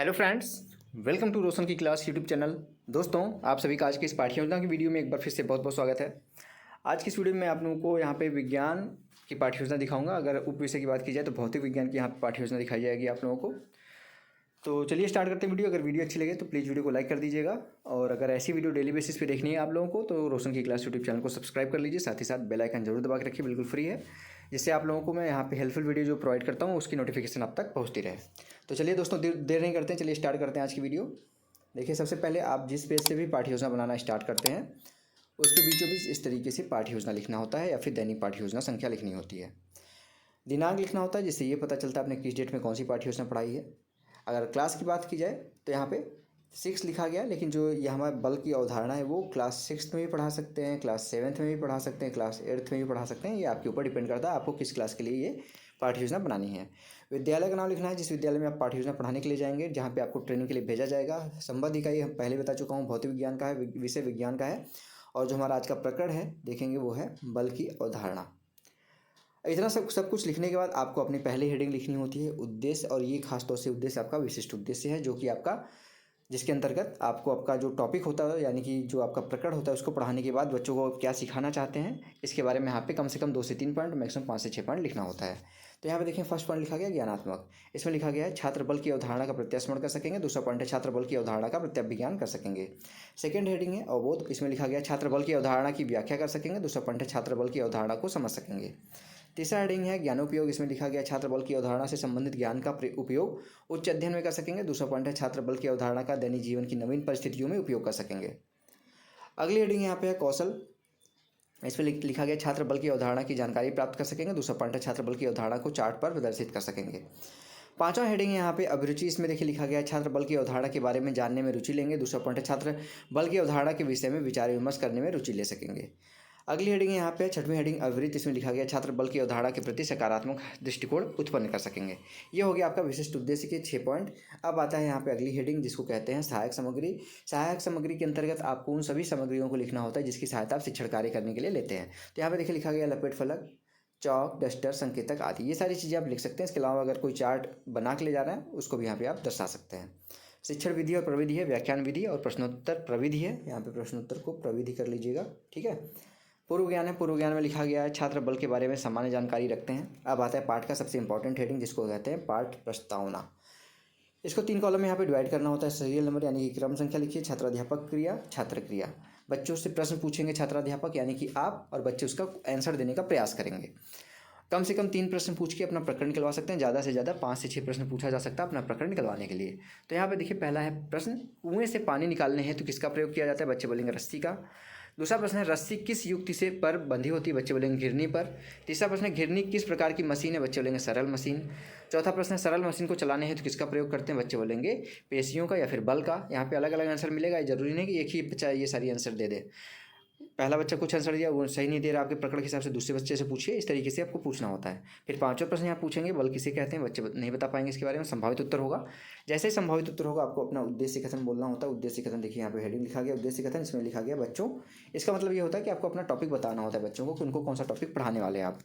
Hello friends, welcome to रोशन की class YouTube channel. दोस्तों, आप सभी का आज की इस पाठ्य योजना की वीडियो में एक बार फिर से बहुत बहुत स्वागत है। आज की इस वीडियो में आप लोगों को यहाँ पे विज्ञान की पाठ्य योजना दिखाऊंगा। अगर उप विषय की बात की जाए तो भौतिक विज्ञान की यहाँ पे पाठ्य योजना दिखाई जाएगी आप लोगों को। तो चलिए स्टार्ट करते हैं वीडियो। अगर वीडियो अच्छी लगे तो प्लीज़ वीडियो को लाइक कर दीजिएगा, और अगर ऐसी वीडियो डेली बेसिस पे देखनी है आप लोगों को तो रोशन की क्लास यूट्यूब चैनल को सब्सक्राइब कर लीजिए। साथ ही साथ बेल आइकन जरूर दबा के रखिए, बिल्कुल फ्री है, जिससे आप लोगों को मैं यहाँ पे हेल्पफुल वीडियो जो प्रोवाइड करता हूँ उसकी नोटिफिकेशन आप तक पहुँचती रहे। तो चलिए दोस्तों, देर नहीं करते हैं, चलिए स्टार्ट करते हैं आज की वीडियो। देखिए, सबसे पहले आप जिस पेज से भी पाठ्य योजना बनाना स्टार्ट करते हैं उसके बीचों बीच इस तरीके से पाठ्य योजना लिखना होता है, या फिर दैनिक पाठ्य योजना संख्या लिखनी होती है। दिनांक लिखना होता है, जिससे ये पता चलता है आपने किस डेट में कौन सी पाठ्य योजना पढ़ाई है। अगर क्लास की बात की जाए तो यहाँ पे 6 लिखा गया, लेकिन जो ये हमारे बल की अवधारणा है वो क्लास 6 में भी पढ़ा सकते हैं, क्लास 7 में भी पढ़ा सकते हैं, क्लास 8 में भी पढ़ा सकते हैं। ये आपके ऊपर डिपेंड करता है आपको किस क्लास के लिए ये पाठ्य योजना बनानी है। विद्यालय का नाम लिखना है, जिस विद्यालय में आप पाठ्य योजना पढ़ाने के लिए जाएंगे, जहाँ पे आपको ट्रेनिंग के लिए भेजा जाएगा। संबंध इकाई हम पहले बता चुका हूँ, भौतिक विज्ञान का है, विषय विज्ञान का है। और जो हमारा आज का प्रकरण है देखेंगे वो है बल की अवधारणा। इतना सब कुछ लिखने के बाद आपको अपनी पहली हेडिंग लिखनी होती है उद्देश्य, और ये खासतौर से उद्देश्य आपका विशिष्ट उद्देश्य है, जो कि आपका जिसके अंतर्गत आपको आपका जो टॉपिक होता है, यानी कि जो आपका प्रकरण होता है, उसको पढ़ाने के बाद बच्चों को क्या सिखाना चाहते हैं इसके बारे में यहाँ पे कम से कम 2 से 3 पॉइंट, मैक्सिमम 5 से 6 पॉइंट लिखना होता है। तो यहाँ पे देखें, फर्स्ट पॉइंट लिखा गया ज्ञानात्मक। इसमें लिखा गया है छात्र बल की अवधारणा का प्रत्यास्मरण कर सकेंगे। दूसरा पॉइंट है छात्र बल की अवधारणा का प्रत्याभिज्ञान कर सकेंगे। सेकंड हेडिंग है अवबोध। इसमें लिखा गया छात्र बल की अवधारणा की व्याख्या कर सकेंगे। दूसरा पॉइंट है छात्र बल की अवधारणा को समझ सकेंगे। तीसरा हेडिंग है ज्ञानोपयोग। इसमें लिखा गया छात्र बल की अवधारणा से संबंधित ज्ञान का उपयोग उच्च अध्ययन में कर सकेंगे। दूसरा पॉइंट है छात्र बल की अवधारणा का दैनिक जीवन की नवीन परिस्थितियों में उपयोग कर सकेंगे। अगली हेडिंग यहाँ पे है कौशल। इसमें लिखा गया छात्र बल की अवधारणा की जानकारी प्राप्त कर सकेंगे। दूसरा पॉइंट है छात्र बल की अवधारणा को चार्ट पर प्रदर्शित कर सकेंगे। पांचवा हेडिंग है यहाँ पे अभिरुचि। इसमें देखिए लिखा गया छात्र बल की अवधारणा के बारे में जानने में रुचि लेंगे। दूसरा पॉइंट है छात्र बल की अवधारणा के विषय में विचार विमर्श करने में रुचि ले सकेंगे। अगली हेडिंग यहाँ पे छठवीं हेडिंग अविरत। इसमें लिखा गया छात्र बल की अवधारणा के प्रति सकारात्मक दृष्टिकोण उत्पन्न कर सकेंगे। ये हो गया आपका विशिष्ट उद्देश्य के 6 पॉइंट। अब आता है यहाँ पे अगली हेडिंग, जिसको कहते हैं सहायक सामग्री। सहायक सामग्री के अंतर्गत आपको उन सभी सामग्रियों को लिखना होता है जिसकी सहायता आप शिक्षण कार्य करने के लिए लेते हैं। तो यहाँ पे देखिए लिखा गया लपेट फलक, चौक, डस्टर, संकेतक आदि, ये सारी चीज़ें आप लिख सकते हैं। इसके अलावा अगर कोई चार्ट बना के ले जा रहे हैं उसको भी यहाँ पे आप दर्शा सकते हैं। शिक्षण विधि और प्रविधि है, व्याख्यान विधि और प्रश्नोत्तर प्रविधि है। यहाँ पे प्रश्नोत्तर को प्रविधि कर लीजिएगा, ठीक है। पूर्व ज्ञान है। पूर्व ज्ञान में लिखा गया है छात्र बल के बारे में सामान्य जानकारी रखते हैं। अब आता है पाठ का सबसे इंपॉर्टेंट हेडिंग, जिसको कहते हैं पाठ प्रस्तावना। इसको 3 कॉलम में यहाँ पे डिवाइड करना होता है। सीरियल नंबर यानी कि क्रम संख्या लिखिए, छात्राध्यापक क्रिया, छात्र क्रिया। बच्चों से प्रश्न पूछेंगे छात्राध्यापक यानी कि आप, और बच्चे उसका आंसर देने का प्रयास करेंगे। कम से कम 3 प्रश्न पूछ के अपना प्रकरण निकलवा सकते हैं। ज़्यादा से ज़्यादा 5 से 6 प्रश्न पूछा जा सकता है अपना प्रकरण निकलवाने के लिए। तो यहाँ पे देखिए पहला है प्रश्न, कुएं से पानी निकालने हैं तो किसका प्रयोग किया जाता है? बच्चे बोलेंगे रस्सी का। दूसरा प्रश्न है रस्सी किस युक्ति से पर बंधी होती है? बच्चे बोलेंगे घिरनी पर। तीसरा प्रश्न है घिरनी किस प्रकार की मशीन है? बच्चे बोलेंगे सरल मशीन। चौथा प्रश्न है सरल मशीन को चलाने हैं तो किसका प्रयोग करते हैं? बच्चे बोलेंगे पेशियों का या फिर बल का। यहाँ पे अलग अलग आंसर मिलेगा, जरूरी नहीं कि एक ही बच्चा ये सारी आंसर दे दे। पहला बच्चा कुछ आंसर दिया, वो सही नहीं दे रहा, आपके प्रकरण के हिसाब से दूसरे बच्चे से पूछिए। इस तरीके से आपको पूछना होता है। फिर 5वां प्रश्न यहाँ पूछेंगे बल किसे कहते हैं? बच्चे नहीं बता पाएंगे इसके बारे में। संभावित उत्तर होगा। जैसे ही संभावित उत्तर होगा आपको अपना उद्देश्य कथन बोलना होता है। उद्देश्य कथन देखिए यहाँ पे हेडिंग लिखा गया उद्देश्य कथन। इसमें लिखा गया बच्चों। इसका मतलब ये होता है कि आपको अपना टॉपिक बताना होता है बच्चों को कि उनको कौन सा टॉपिक पढ़ाने वाले हैं आप।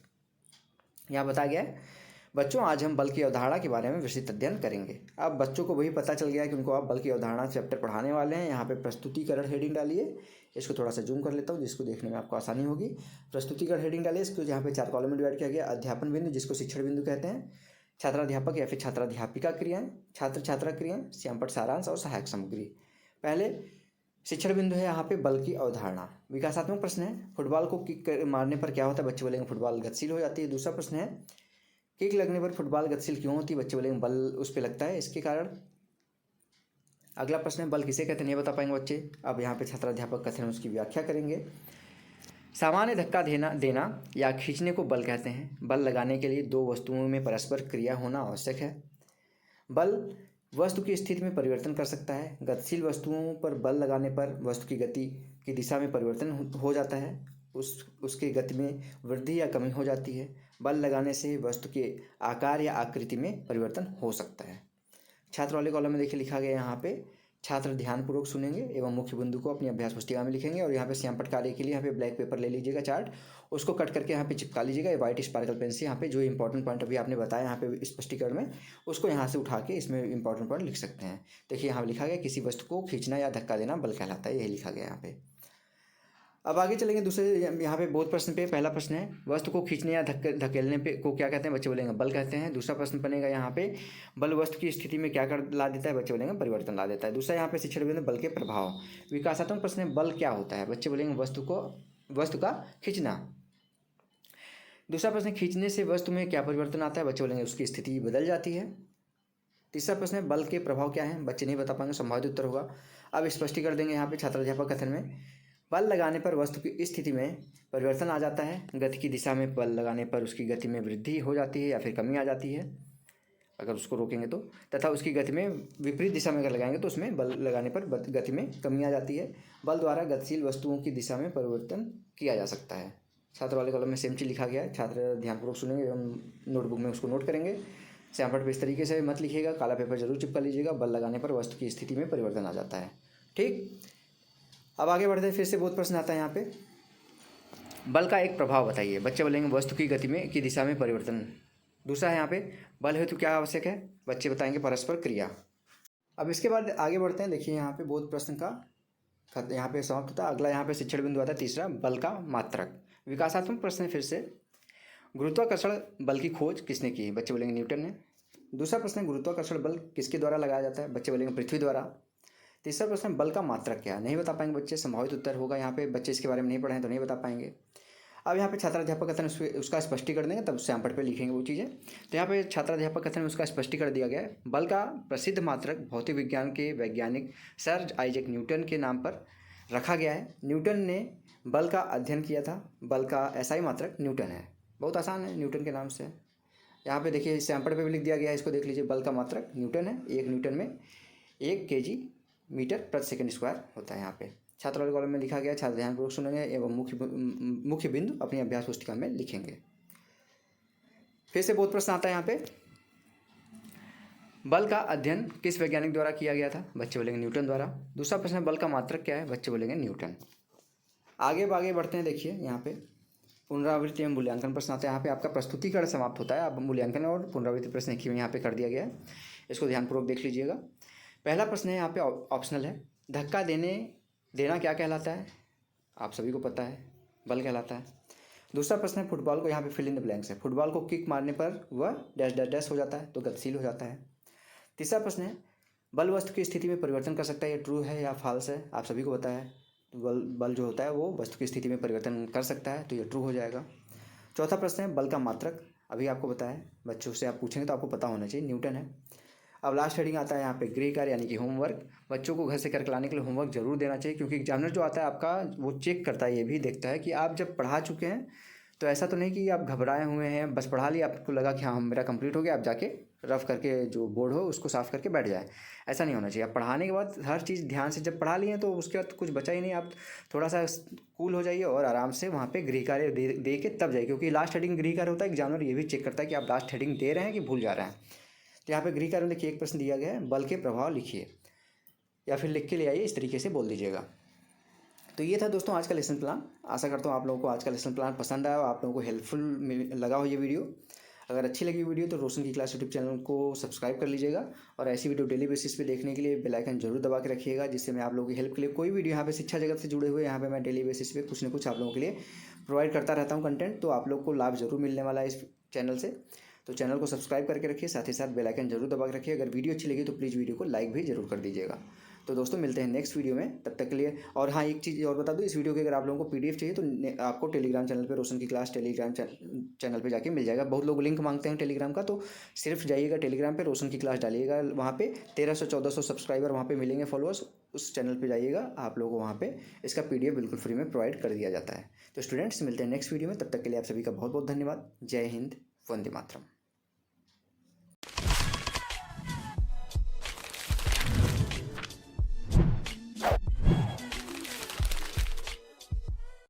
यहाँ बताया गया है बच्चों आज हम बल की अवधारणा के बारे में विस्तृत अध्ययन करेंगे। अब बच्चों को वही पता चल गया कि उनको आप बल की अवधारणा चैप्टर पढ़ाने वाले हैं। यहाँ पे प्रस्तुतिकरण हेडिंग डालिए। इसको थोड़ा सा जूम कर लेता हूँ जिसको देखने में आपको आसानी होगी। प्रस्तुतिकरण हेडिंग डालिए। इसको यहाँ पे 4 कॉलम में डिवाइड किया गया। अध्यापन बिंदु, जिसको शिक्षण बिंदु कहते हैं, छात्राध्यापक या फिर छात्राध्यापिका क्रियाएं, छात्र छात्रा क्रियाएं, श्यामपट सारांश और सहायक सामग्री। पहले शिक्षण बिंदु है यहाँ पे बल की अवधारणा। विकासात्मक प्रश्न है फुटबॉल को किक मारने पर क्या होता है? बच्चे बोलेंगे फुटबॉल गतिशील हो जाती है। दूसरा प्रश्न है किक लगने पर फुटबॉल गतिशील क्यों होती है? बच्चे बोलेंगे बल उस पर लगता है इसके कारण। अगला प्रश्न है बल किसे कहते हैं? नहीं बता पाएंगे बच्चे। अब यहाँ पे छात्राध्यापक कथन है उसकी व्याख्या करेंगे। सामान्य धक्का देना या खींचने को बल कहते हैं। बल लगाने के लिए 2 वस्तुओं में परस्पर क्रिया होना आवश्यक है। बल वस्तु की स्थिति में परिवर्तन कर सकता है। गतिशील वस्तुओं पर बल लगाने पर वस्तु की गति की दिशा में परिवर्तन हो जाता है। उसके गति में वृद्धि या कमी हो जाती है। बल लगाने से वस्तु के आकार या आकृति में परिवर्तन हो सकता है। छात्र वाले कॉलम में देखिए लिखा गया यहाँ पे छात्र ध्यानपूर्वक सुनेंगे एवं मुख्य बिंदु को अपनी अभ्यास पुस्तिका में लिखेंगे। और यहाँ पे श्यामपट्ट कार्य के लिए यहाँ पे ब्लैक पेपर ले लीजिएगा चार्ट, उसको कट करके यहाँ पे चिपका लीजिएगा। वाइट स्पार्कल पेन से यहाँ पे जो इंपॉर्टेंट पॉइंट अभी आपने बताया यहाँ पे स्पष्टीकरण में, उसको यहाँ से उठा के इसमें इंपॉर्टेंट पॉइंट लिख सकते हैं। देखिए यहाँ लिखा गया किसी वस्तु को खींचना या धक्का देना बल कहलाता है, यही लिखा गया यहाँ पे। अब आगे चलेंगे दूसरे, यहाँ पे बोध प्रश्न पे पहला प्रश्न है वस्तु को खींचने या धकेलने पे को क्या कहते हैं, बच्चे बोलेंगे बल कहते हैं। दूसरा प्रश्न बनेगा यहाँ पे बल वस्तु की स्थिति में क्या कर ला देता है, बच्चे बोलेंगे परिवर्तन ला देता है। दूसरा यहाँ पे शिक्षण बिंदु बल के प्रभाव। विकासात्मक प्रश्न है बल क्या होता है, बच्चे बोलेंगे वस्तु का खींचना। दूसरा प्रश्न खींचने से वस्तु में क्या परिवर्तन आता है, बच्चे बोलेंगे उसकी स्थिति बदल जाती है। तीसरा प्रश्न है बल के प्रभाव क्या है, बच्चे नहीं बता पाएंगे, संभावित उत्तर होगा। अब स्पष्टीकरण कर देंगे यहाँ पे छात्र अध्यापक कथन में, बल लगाने पर वस्तु की स्थिति में परिवर्तन आ जाता है। गति की दिशा में बल लगाने पर उसकी गति में वृद्धि हो जाती है या फिर कमी आ जाती है अगर उसको रोकेंगे तो, तथा उसकी गति में विपरीत दिशा में अगर लगाएंगे तो उसमें बल लगाने पर गति में कमी आ जाती है। बल द्वारा गतिशील वस्तुओं की दिशा में परिवर्तन किया जा सकता है। छात्र वाले कॉलम में सेम चीज लिखा गया है, छात्र ध्यानपूर्वक सुनेंगे एवं नोटबुक में उसको नोट करेंगे। श्यामपट्ट पे इस तरीके से मत लिखिएगा, काला पेपर जरूर चिपका लीजिएगा। बल लगाने पर वस्तु की स्थिति में परिवर्तन आ जाता है। ठीक, अब आगे बढ़ते हैं, फिर से बहुत प्रश्न आता है यहाँ पे, बल का एक प्रभाव बताइए, बच्चे बोलेंगे वस्तु की गति में की दिशा में परिवर्तन। दूसरा है यहाँ पे बल हेतु क्या आवश्यक है, बच्चे बताएंगे परस्पर क्रिया। अब इसके बाद आगे बढ़ते हैं, देखिए यहाँ पे बहुत प्रश्न का यहाँ पे समाप्त होता है। अगला यहाँ पे शिक्षण बिंदु आता है तीसरा, बल का मात्रक। विकासात्मक प्रश्न है फिर से, गुरुत्वाकर्षण बल की खोज किसने की, बच्चे बोलेंगे न्यूटन ने। दूसरा प्रश्न है गुरुत्वाकर्षण बल किसके द्वारा लगाया जाता है, बच्चे बोलेंगे पृथ्वी द्वारा। तीसरा प्रश्न बल का मात्रक क्या है, नहीं बता पाएंगे बच्चे, संभावित उत्तर होगा यहाँ पे, बच्चे इसके बारे में नहीं पढ़े हैं तो नहीं बता पाएंगे। अब यहाँ पे छात्राध्यापक कथन उसका स्पष्टीकरण देंगे, तब श्यामपट्ट पे लिखेंगे वो चीज़ें। तो यहाँ पे छात्राध्यापक कथन में उसका स्पष्टीकरण दिया गया है, बल का प्रसिद्ध मात्रक भौतिक विज्ञान के वैज्ञानिक सर आइजैक न्यूटन के नाम पर रखा गया है। न्यूटन ने बल का अध्ययन किया था, बल का ऐसा ही मात्रक न्यूटन है। बहुत आसान है, न्यूटन के नाम से। यहाँ पे देखिए श्यामपट्ट पे भी लिख दिया गया है, इसको देख लीजिए, बल का मात्रक न्यूटन है। 1 न्यूटन में 1 kg मीटर प्रति सेकंड स्क्वायर होता है। यहाँ पे छात्र वाले कॉलम में लिखा गया, छात्र ध्यानपूर्वक सुनेंगे एवं मुख्य बिंदु अपनी अभ्यास पुस्तिका में लिखेंगे। फिर से बहुत प्रश्न आता है यहाँ पे, बल का अध्ययन किस वैज्ञानिक द्वारा किया गया था, बच्चे बोलेंगे न्यूटन द्वारा। दूसरा प्रश्न है बल का मात्रक क्या है, बच्चे बोलेंगे न्यूटन। आगे बढ़ते हैं, देखिए यहाँ पे पुनरावृत्ति एवं मूल्यांकन प्रश्न आता है। यहाँ पे आपका प्रस्तुतिकरण समाप्त होता है, अब मूल्यांकन और पुनरावृत्ति प्रश्न एक ही यहाँ पे कर दिया गया है, इसको ध्यानपूर्वक देख लीजिएगा। पहला प्रश्न है यहाँ पे ऑप्शनल है, धक्का देना क्या कहलाता है, आप सभी को पता है, बल कहलाता है। दूसरा प्रश्न है फुटबॉल को, यहाँ पे फिल इन द ब्लैंक्स है, फुटबॉल को किक मारने पर वह डैश डैश डैश हो जाता है तो गतिशील हो जाता है। तीसरा प्रश्न है बल वस्तु की स्थिति में परिवर्तन कर सकता है, ये ट्रू है या फॉल्स है, आप सभी को पता है, बल जो होता है वो वस्तु की स्थिति में परिवर्तन कर सकता है तो ये ट्रू हो जाएगा। चौथा प्रश्न है बल का मात्रक, अभी आपको पता है, बच्चों से आप पूछेंगे तो आपको पता होना चाहिए, न्यूटन है। अब लास्ट हेडिंग आता है यहाँ पे गृह कार्य यानी कि होमवर्क। बच्चों को घर से करके लाने के लिए होमवर्क जरूर देना चाहिए, क्योंकि एग्जामिनर जो आता है आपका वो चेक करता है, ये भी देखता है कि आप जब पढ़ा चुके हैं तो ऐसा तो नहीं कि आप घबराए हुए हैं, बस पढ़ा लिया, आपको लगा कि हाँ मेरा कंप्लीट हो गया, आप जाके रफ करके जो बोर्ड हो उसको साफ़ करके बैठ जाए, ऐसा नहीं होना चाहिए। आप पढ़ाने के बाद हर चीज़ ध्यान से जब पढ़ा लिए तो उसके बाद कुछ बचा ही नहीं, आप थोड़ा सा कूल हो जाइए और आराम से वहाँ पे गृह कार्य दे के तब जाइए, क्योंकि लास्ट हेडिंग गृह कार्य होता है, एग्जामिनर ये भी चेक करता है कि आप लास्ट हेडिंग दे रहे हैं कि भूल जा रहे हैं। तो यहाँ पे गृह कार्य में देखिए एक प्रश्न दिया गया है, बल के प्रभाव लिखिए, या फिर लिख के ले आइए, इस तरीके से बोल दीजिएगा। तो ये था दोस्तों आज का लेसन प्लान। आशा करता हूँ आप लोगों को आज का लेसन प्लान पसंद आया, आप लोगों को हेल्पफुल लगा हो ये वीडियो। अगर अच्छी लगी वीडियो तो रोशन की क्लास यूट्यूब चैनल को सब्सक्राइब कर लीजिएगा, और ऐसी वीडियो डेली बेसिस पे देखने के लिए बेल आइकन जरूर दबा के रखिएगा, जिससे मैं आप लोगों की हेल्प के लिए कोई वीडियो यहाँ पे शिक्षा जगत से जुड़े हुए यहाँ पे मैं डेली बेसिस पे कुछ न कुछ आप लोगों के लिए प्रोवाइड करता रहता हूँ कंटेंट, तो आप लोग को लाभ जरूर मिलने वाला है इस चैनल से। तो चैनल को सब्सक्राइब करके रखिए, साथ ही साथ बेल आइकन जरूर दबा के रखिए। अगर वीडियो अच्छी लगी तो प्लीज़ वीडियो को लाइक भी जरूर कर दीजिएगा। तो दोस्तों मिलते हैं नेक्स्ट वीडियो में, तब तक के लिए। और हाँ एक चीज़ और बता दूँ, इस वीडियो के अगर आप लोगों को पीडीएफ चाहिए तो आपको टेलीग्राम चैनल पे, रोशन की क्लास टेलीग्राम चैनल पे जाके मिल जाएगा। बहुत लोग लिंक मांगते हैं टेलीग्राम का, तो सिर्फ जाइएगा टेलीग्राम पे, रोशन की क्लास डालिएगा, वहाँ पे 1300-1400 सब्सक्राइबर वहाँ पे मिलेंगे, फॉलोअर्स, उस चैनल पे जाइएगा, आप लोगों को वहाँ पे इसका पीडीएफ बिल्कुल फ्री में प्रोवाइड कर दिया जाता है। तो स्टूडेंट्स मिलते हैं नेक्स्ट वीडियो में, तब तक के लिए आप सभी का बहुत बहुत धन्यवाद। जय हिंद, वंदे मातरम।